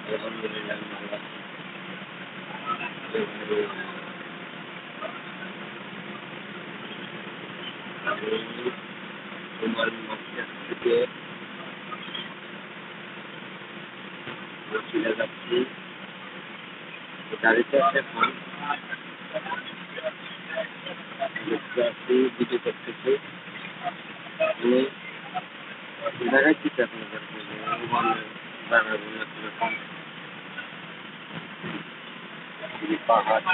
আলহামদুলিল্লাহ ভালো আছি। আমি তোমার মাসির থেকে বসিলা যাচ্ছি। গাড়িতে আছে এখন দেখতে পাচ্ছি ভিডিও করতেছি। আমি দেখাচ্ছি তো আপনাদেরকে যে ওমানের জায়গাগুলো কিরকম। এই পাহাড়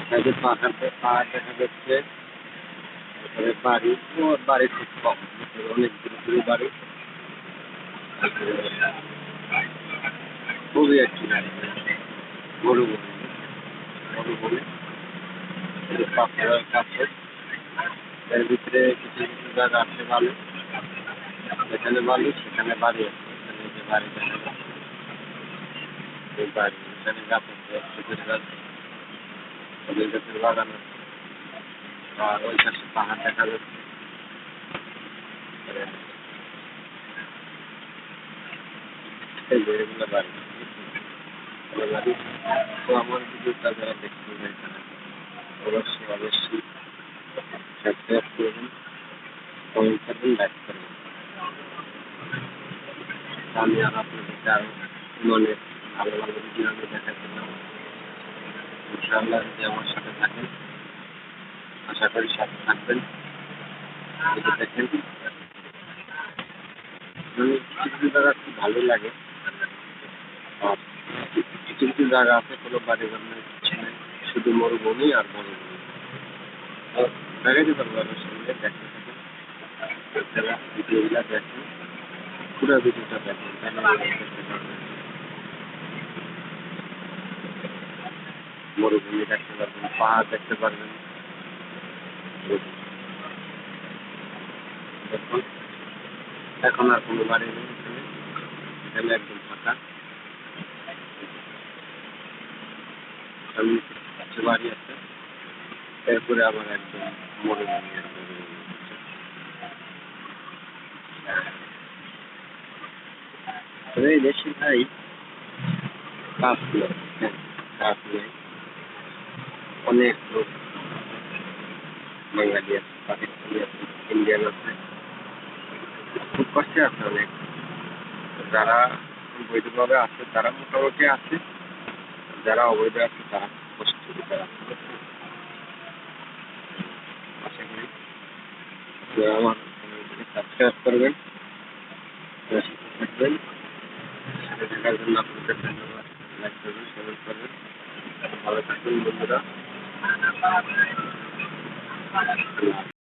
সাইডে পাহাড় দেখা যাচ্ছে। তারপরে বাড়ি বাড়ি খুব কম, অনেক দূরে দূরে বাড়ি। তারপরে খুবই একটি মরুভূমি মরুভূমি পাহাড়ের কাছে। এর ভিতরে কিছু কিছু জায়গা আছে বালু, যেখানে বালু সেখানে বাড়ি আছে। এখানে যে বাড়ি দেখা যাচ্ছে এই বাড়ি, এখানে গাছ আছে, খেজুর গাছ, খেজুর গাছের বাগান আছে। আর ওই পাশে পাহাড় দেখা যাচ্ছে। এই যে এগুলো বাড়ি, এগুলো বাড়ি। তো আমার ভিডিওটা যারা দেখছেন এখানে অবশ্যই অবশ্যই সাবস্ক্রাইব করবেন, কমেন্ট করবেন, লাইক করবেন। আমি আর আপনাদেরকে আরো মানে ভালো ভালো ভিডিও আমি দেখাতে পারবো ইনশাআল্লাহ। যদি আমার সাথে থাকেন, আশা করি সাথে থাকবেন। এই যে দেখেন, মানে কিছু কিছু জায়গা খুব ভালো লাগে। আর কিছু কিছু জায়গা আছে কোনো বাড়ি ঘর নেই, কিছু নেই, শুধু মরুভূমি আর মরুভূমি। দেখাইতে পারবো আপনার সঙ্গে, দেখতে থাকেন। আপনারা ভিডিওগুলা দেখেন, পুরো ভিডিওটা দেখেন, তাহলে দেখতে পারবেন। মরুভূমি দেখতে পারবেন, পাহাড় দেখতে পারবেন। দেখুন, এখন আর কোনো বাড়ি নেই এখানে, এখানে একদম ফাঁকা। সামনে কিছু বাড়ি আছে, এরপরে আবার একদম মরুভূমি আর মরুভূমি। তবে এই দেশে ভাই কাজ নেই, হ্যাঁ কাজ নেই। অনেক লোক বাঙালি আছে, পাকিস্তানি আছে, ইন্ডিয়ান আছে, খুব কষ্টে আছে অনেক। যারা বৈধভাবে আছে তারা মোটামুটি আছে, যারা অবৈধ আছে তারা খুব কষ্টের ভিতরে আছে। আশা করি আপনারা আমার চ্যানেলটিকে সাবস্ক্রাইব করবেন, সাথে থাকবেন। সেটা দেখার জন্য আপনাদের ধন্যবাদ। লাইক করবেন, কমেন্ট করবেন। ভালো থাকবেন বন্ধুরা।